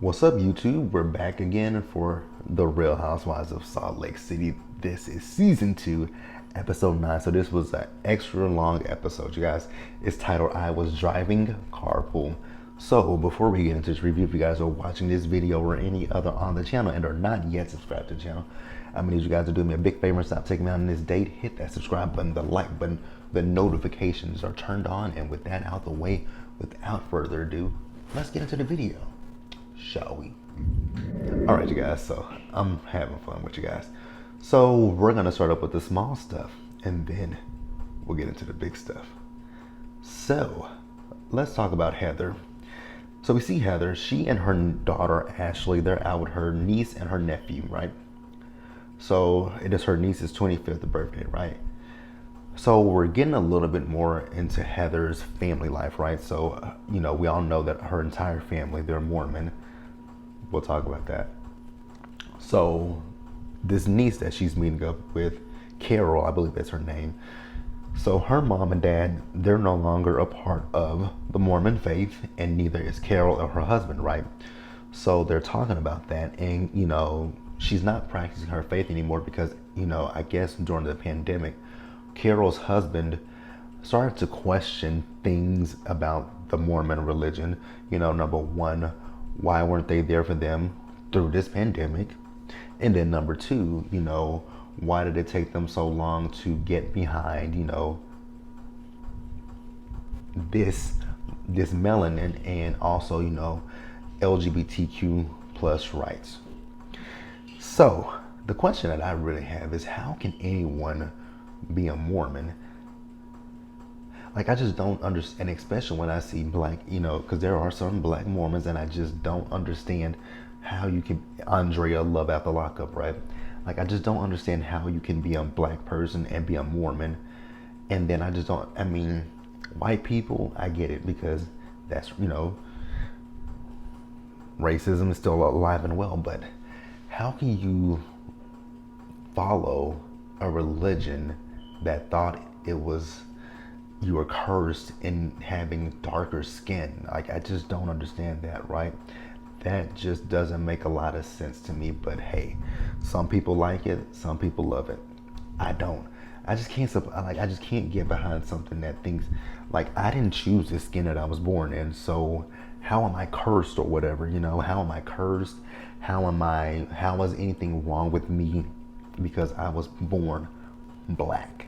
What's up, YouTube? We're back again for the Real Housewives of Salt Lake City. This is season 2, episode 9. So this was an extra long episode, you guys. It's titled I Was Driving Carpool. So before we get into this review, if you guys are watching this video or any other on the channel and are not yet subscribed to the channel, I'm gonna need you guys to do me a big favor and stop taking me out on this date. Hit that subscribe button, the like button, the notifications are turned on. And with that out the way, without further ado, let's get into the video. Shall we? All right, you guys, so I'm having fun with you guys. So we're gonna start up with the small stuff and then we'll get into the big stuff. So let's talk about Heather. So we see Heather, she and her daughter Ashley, they're out with her niece and her nephew, right? So it is her niece's 25th birthday, right? So we're getting a little bit more into Heather's family life, right? So, we all know that her entire family, they're Mormon. We'll talk about that. So this niece that she's meeting up with, Carol, I believe that's her name. So her mom and dad, they're no longer a part of the Mormon faith, and neither is Carol or her husband, right? So they're talking about that, and she's not practicing her faith anymore because, I guess during the pandemic, Carol's husband started to question things about the Mormon religion. Number one, why weren't they there for them through this pandemic? And then number two, why did it take them so long to get behind, this melanin and also, LGBTQ plus rights. So the question that I really have is, how can anyone be a Mormon? Like, I just don't understand, especially when I see black, because there are some black Mormons, and I just don't understand how you can, Andrea Love After Lockup, right? Like, I just don't understand how you can be a black person and be a Mormon. And then I just don't, white people, I get it, because that's, racism is still alive and well, but how can you follow a religion that thought it was, you were cursed in having darker skin? Like, I just don't understand that, right? That just doesn't make a lot of sense to me. But hey, some people like it, some people love it. I don't. I just can't get behind something that thinks, like, I didn't choose the skin that I was born in, so how am I cursed or whatever? How am I cursed? How is anything wrong with me because I was born black?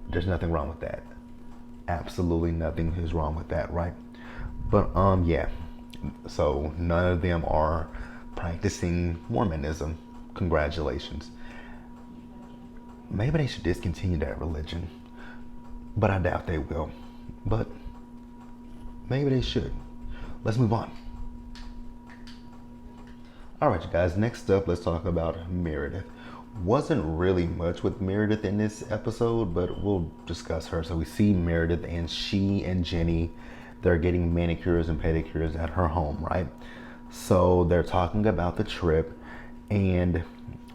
There's nothing wrong with that. Absolutely nothing is wrong with that, right? But yeah. So none of them are practicing Mormonism. Congratulations. Maybe they should discontinue that religion, but I doubt they will. But maybe they should. Let's move on. All right, you guys, next up, let's talk about Meredith. Wasn't really much with Meredith in this episode, but we'll discuss her. So we see Meredith, and she and Jenny, they're getting manicures and pedicures at her home, right? So they're talking about the trip, and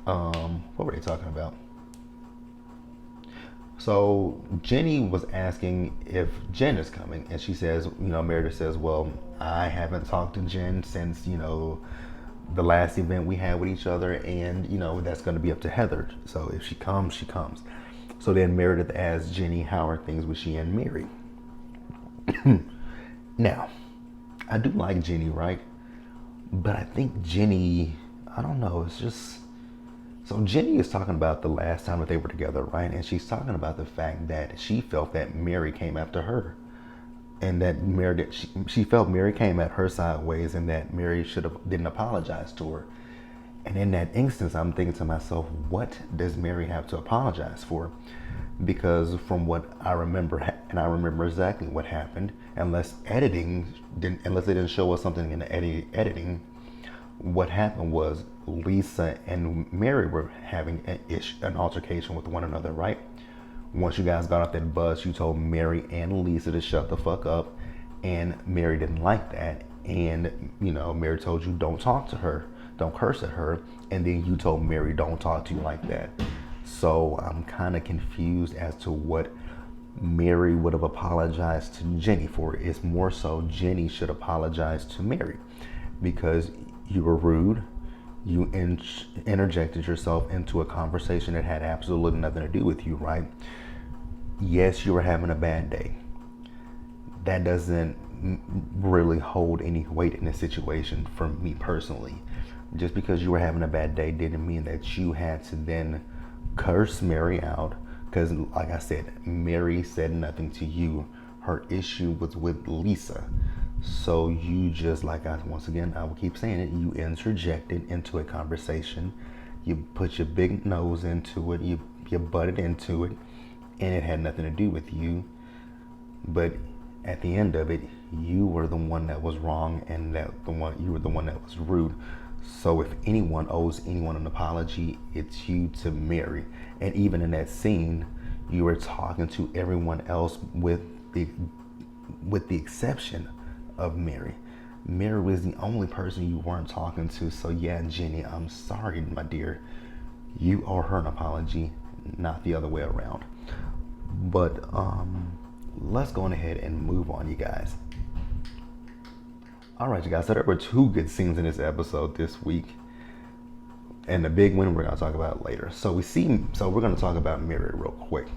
what were they talking about? So Jenny was asking if Jen is coming, and she says, Meredith says, well, I haven't talked to Jen since, the last event we had with each other, and that's going to be up to Heather. So if she comes, she comes. So then Meredith asks Jenny, how are things with she and Mary? Now, I do like Jenny, right? But I think Jenny, I don't know, it's just, so Jenny is talking about the last time that they were together, right? And she's talking about the fact that she felt that Mary came after her, and that she felt Mary came at her sideways, and that Mary didn't apologize to her. And in that instance, I'm thinking to myself, what does Mary have to apologize for? Because from what I remember, and I remember exactly what happened, unless they didn't show us something in the editing, what happened was Lisa and Mary were having an altercation with one another, right? Once you guys got off that bus, you told Mary and Lisa to shut the fuck up, and Mary didn't like that. And, Mary told you don't talk to her, don't curse at her, and then you told Mary don't talk to you like that. So I'm kind of confused as to what Mary would have apologized to Jenny for. It's more so Jenny should apologize to Mary. because you were rude. You interjected yourself into a conversation that had absolutely nothing to do with you, right? Yes, you were having a bad day. That doesn't really hold any weight in this situation for me personally. Just because you were having a bad day didn't mean that you had to then curse Mary out. Because, like I said, Mary said nothing to you. Her issue was with Lisa. So you just, once again, I will keep saying it, you interjected into a conversation. You put your big nose into it. You butted into it. And it had nothing to do with you. But at the end of it, you were the one that was wrong, and you were the one that was rude. So if anyone owes anyone an apology, it's you to Mary. And even in that scene, you were talking to everyone else with the exception of Mary. Mary was the only person you weren't talking to. So yeah, Jenny, I'm sorry, my dear. You owe her an apology, not the other way around. But let's go on ahead and move on, you guys. All right, you guys. So there were two good scenes in this episode this week, and the big one we're gonna talk about later. So we're gonna talk about Mary real quick.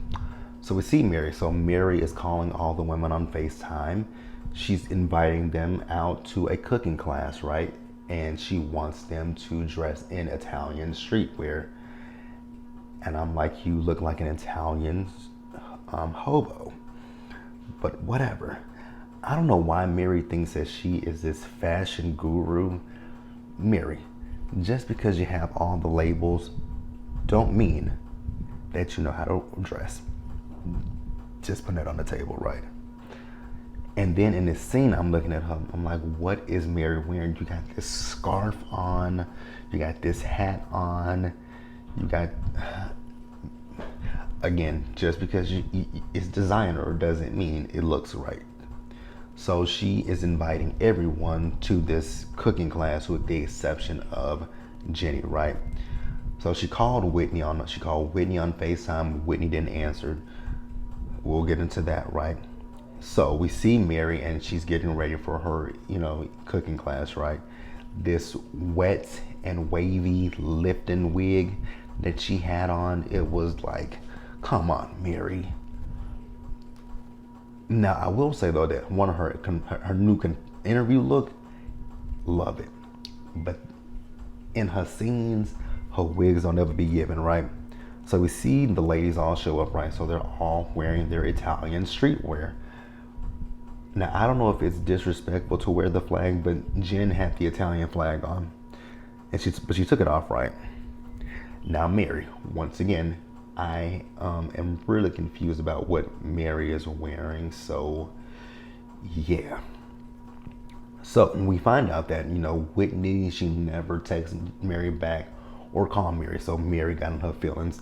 So we see Mary. So Mary is calling all the women on FaceTime. She's inviting them out to a cooking class, right? And she wants them to dress in Italian streetwear. And I'm like, you look like an Italian hobo. But whatever. I don't know why Mary thinks that she is this fashion guru. Mary, just because you have all the labels don't mean that you know how to dress. Just put that on the table, right? And then in this scene, I'm looking at her. I'm like, what is Mary wearing? You got this scarf on. You got this hat on. You got... Again, just because it's designer doesn't mean it looks right. So she is inviting everyone to this cooking class with the exception of Jenny, right? So she called Whitney on FaceTime. Whitney didn't answer. We'll get into that, right? So we see Mary and she's getting ready for her, cooking class, right? This wet and wavy Lipton wig that she had on, it was like, come on, Mary. Now, I will say, though, that one of her new interview look, love it. But in her scenes, her wigs don't ever be given, right? So we see the ladies all show up, right? So they're all wearing their Italian streetwear. Now, I don't know if it's disrespectful to wear the flag, but Jen had the Italian flag on. But she took it off, right? Now, Mary, once again, I am really confused about what Mary is wearing. So, yeah. So we find out that, Whitney, she never texted Mary back or called Mary. So Mary got in her feelings.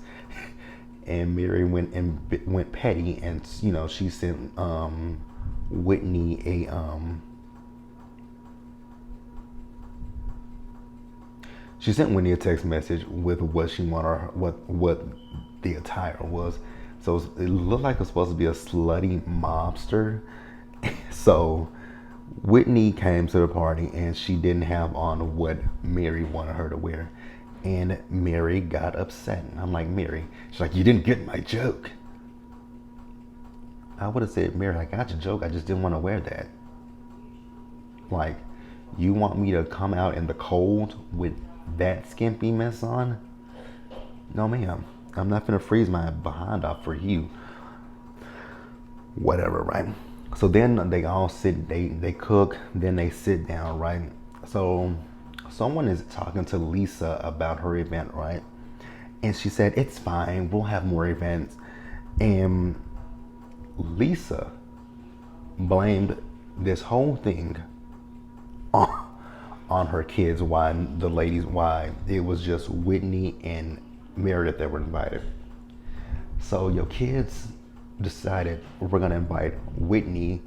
And Mary went petty and, she sent Whitney a text message with what she wanted, what the attire was. So it looked like it was supposed to be a slutty mobster. So Whitney came to the party and she didn't have on what Mary wanted her to wear. And Mary got upset. And I'm like, Mary, she's like, you didn't get my joke. I would have said, Mary, I got your joke. I just didn't want to wear that. Like, you want me to come out in the cold with that skimpy mess on? No, ma'am. I'm not gonna freeze my behind off for you. Whatever, right? So then they all sit, they cook, then they sit down, right? So someone is talking to Lisa about her event, right? And she said, it's fine, we'll have more events. And Lisa blamed this whole thing on her kids, why it was just Whitney and Meredith that were invited. So your kids decided we're gonna invite Whitney,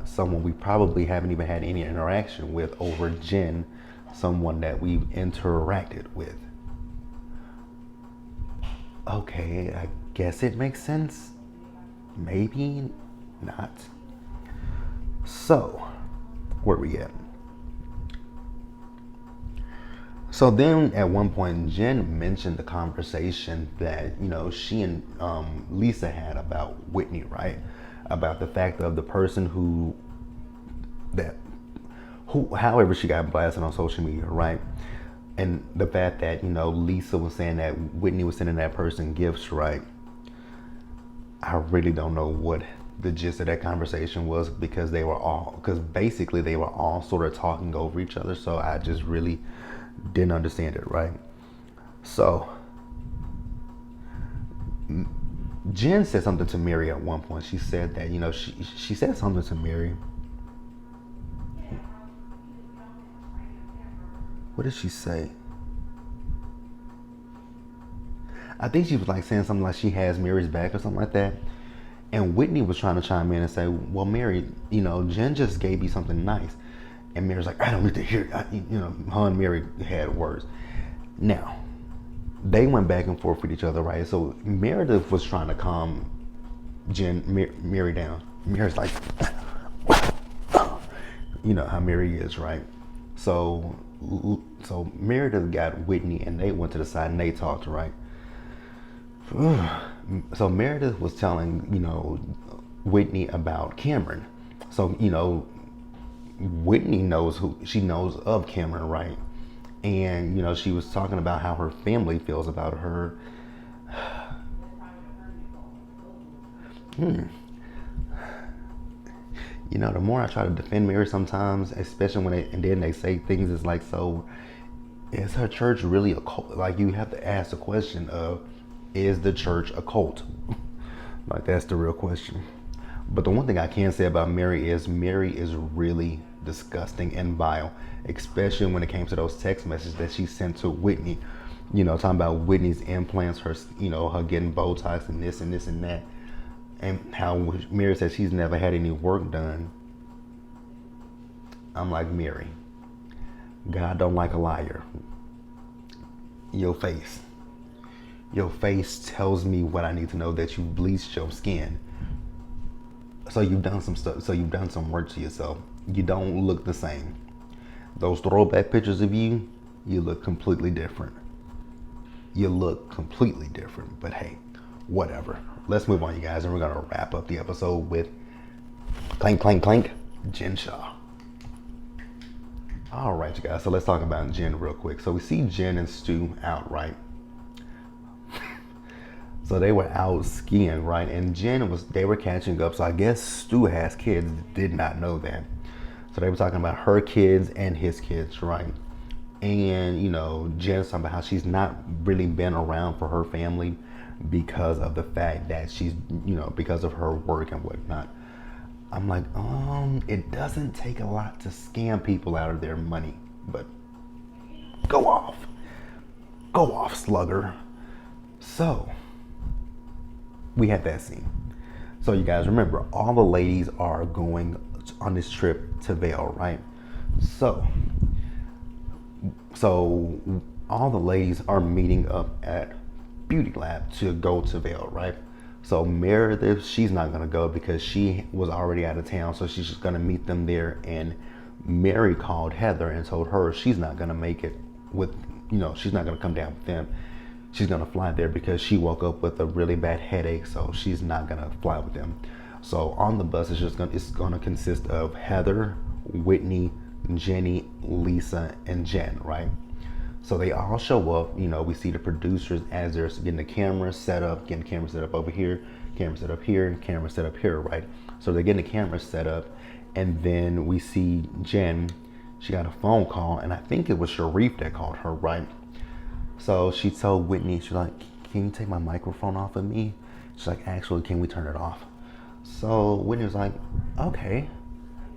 someone we probably haven't even had any interaction with, over Jen, someone that we've interacted with. Okay, I guess it makes sense. Maybe not. So, where we at? So then at one point, Jen mentioned the conversation that, she and Lisa had about Whitney, right? About the fact of the person however she got blasted on social media, right? And the fact that, Lisa was saying that Whitney was sending that person gifts, right? I really don't know what the gist of that conversation was, because basically they were all sort of talking over each other. So I just really didn't understand it, right? So Jen said something to Mary at one point. She said that, she said something to Mary. What did she say? I think she was like saying something like she has Mary's back or something like that. And Whitney was trying to chime in and say, well, Mary, Jen just gave you something nice. And Mary's like, I don't need to hear it. Her and Mary had words. Now, they went back and forth with each other, right? So Meredith was trying to calm Mary down. Mary's like, you know how Mary is, right? So Meredith got Whitney and they went to the side and they talked, right? So Meredith was telling, Whitney about Cameron. So, Whitney knows she knows of Cameron, right? And, she was talking about how her family feels about her. The more I try to defend Mary sometimes, especially and then they say things is like, so is her church really a cult? Like, you have to ask the question of, is the church a cult? Like, that's the real question. But the one thing I can say about Mary is really disgusting and vile, especially when it came to those text messages that she sent to Whitney, talking about Whitney's implants, her getting Botox and this and this and that, and how Mary says she's never had any work done. I'm like, Mary, God don't like a liar. Your face tells me what I need to know, that you bleached your skin. So you've done some stuff. So you've done some work to yourself. You don't look the same. Those throwback pictures of you look completely different. But hey, whatever. Let's move on, you guys, and we're gonna wrap up the episode with clank, clank, clank, Jen Shah. All right, you guys. So let's talk about Jen real quick. So we see Jen and Stu out, right? So they were out skiing, right? And they were catching up. So I guess Stu has kids, did not know that. So they were talking about her kids and his kids, right? And, Jen's talking about how she's not really been around for her family because of the fact that she's, because of her work and whatnot. I'm like, it doesn't take a lot to scam people out of their money, but go off, slugger. So we had that scene. So you guys remember, all the ladies are going on this trip to Vail, right? So all the ladies are meeting up at Beauty Lab to go to Vail, right? So Meredith, she's not gonna go because she was already out of town, so she's just gonna meet them there. And Mary called Heather and told her she's not gonna make it with, she's not gonna come down with them. She's gonna fly there because she woke up with a really bad headache, so she's not gonna fly with them. So on the bus, it's gonna consist of Heather, Whitney, Jenny, Lisa, and Jen, right? So they all show up. We see the producers as they're getting the camera set up, over here, camera set up here, camera set up here, right? So they're getting the camera set up, and then we see Jen. She got a phone call, and I think it was Sharif that called her, right? So she told Whitney, she's like, can you take my microphone off of me? She's like, actually, can we turn it off? So Whitney was like, okay.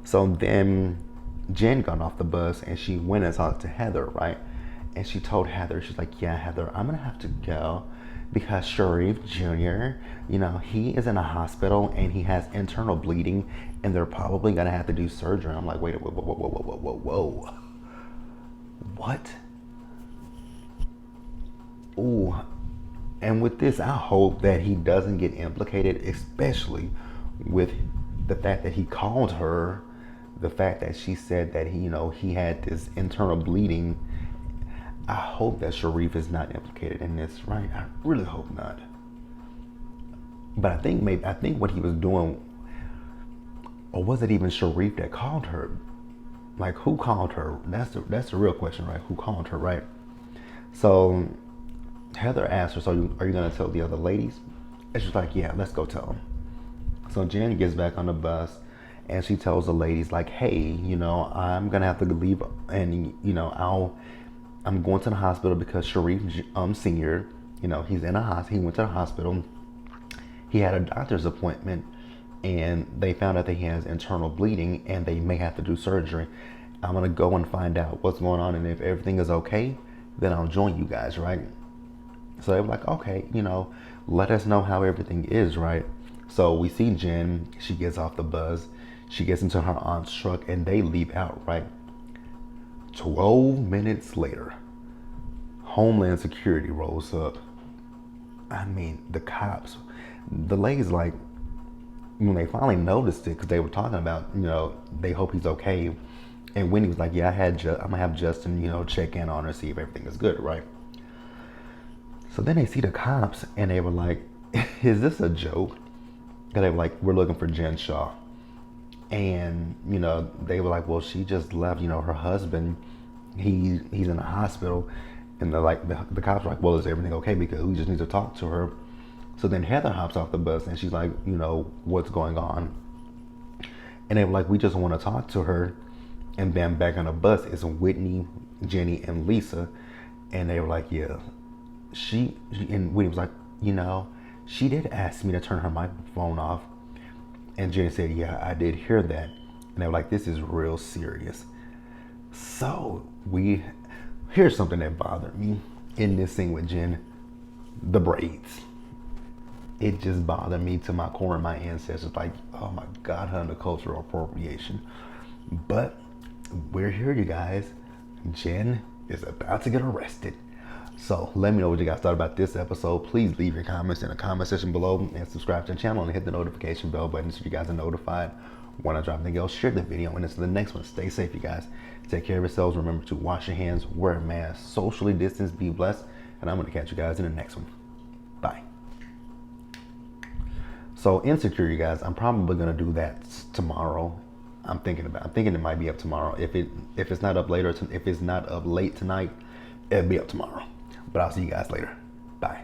So then Jen got off the bus and she went and talked to Heather, right? And she told Heather, she's like, yeah, Heather, I'm gonna have to go because Sharif Jr., he is in a hospital and he has internal bleeding and they're probably gonna have to do surgery. I'm like, wait, whoa. What? Ooh. And with this, I hope that he doesn't get implicated, especially with the fact that he called her, the fact that she said that he had this internal bleeding. I hope that Sharif is not implicated in this, right? I really hope not. But I think what he was doing, or was it even Sharif that called her? Like, who called her? That's the real question, right? Who called her, right? So Heather asked her, "So are you gonna tell the other ladies?" And she's like, "Yeah, let's go tell them." So Jen gets back on the bus, and she tells the ladies like, "Hey, I'm gonna have to leave, and I'm going to the hospital because Sharif Senior, he's in a hospital. He went to the hospital. He had a doctor's appointment, and they found out that he has internal bleeding, and they may have to do surgery. I'm gonna go and find out what's going on, and if everything is okay, then I'll join you guys, right?" So they were like, "Okay, let us know how everything is, right?" So we see Jen. She gets off the bus. She gets into her aunt's truck, and they leave out, right? 12 minutes later, Homeland Security rolls up. I mean, the cops, the ladies, like, when they finally noticed it, because they were talking about, they hope he's okay. And Wendy was like, "Yeah, I'm gonna have Justin, check in on her, see if everything is good, right?" So then they see the cops, and they were like, "Is this a joke?" And they were like, "We're looking for Jen Shaw." And, they were like, "Well, she just left, her husband, he's in the hospital." And they're like, the cops are like, "Well, is everything okay? Because we just need to talk to her." So then Heather hops off the bus, and she's like, "What's going on?" And they were like, "We just want to talk to her." And then back on the bus is Whitney, Jenny, and Lisa. And they were like, "Yeah, and Whitney was like, she did ask me to turn her microphone off." And Jenny said, "Yeah, I did hear that." And they were like, "This is real serious." So here's something that bothered me in this scene with Jen: the braids. It just bothered me to my core and my ancestors. Like, oh my God, her under cultural appropriation. But we're here, you guys. Jen is about to get arrested. So let me know what you guys thought about this episode. Please leave your comments in the comment section below, and subscribe to the channel and hit the notification bell button so you guys are notified when I drop anything else. Share the video and into the next one. Stay safe, you guys. Take care of yourselves. Remember to wash your hands, wear a mask, socially distance, be blessed, and I'm going to catch you guys in the next one. Bye. So Insecure, you guys, I'm probably going to do that tomorrow. I'm thinking it might be up tomorrow. If it's not up later, if it's not up late tonight, it'll be up tomorrow. But I'll see you guys later. Bye.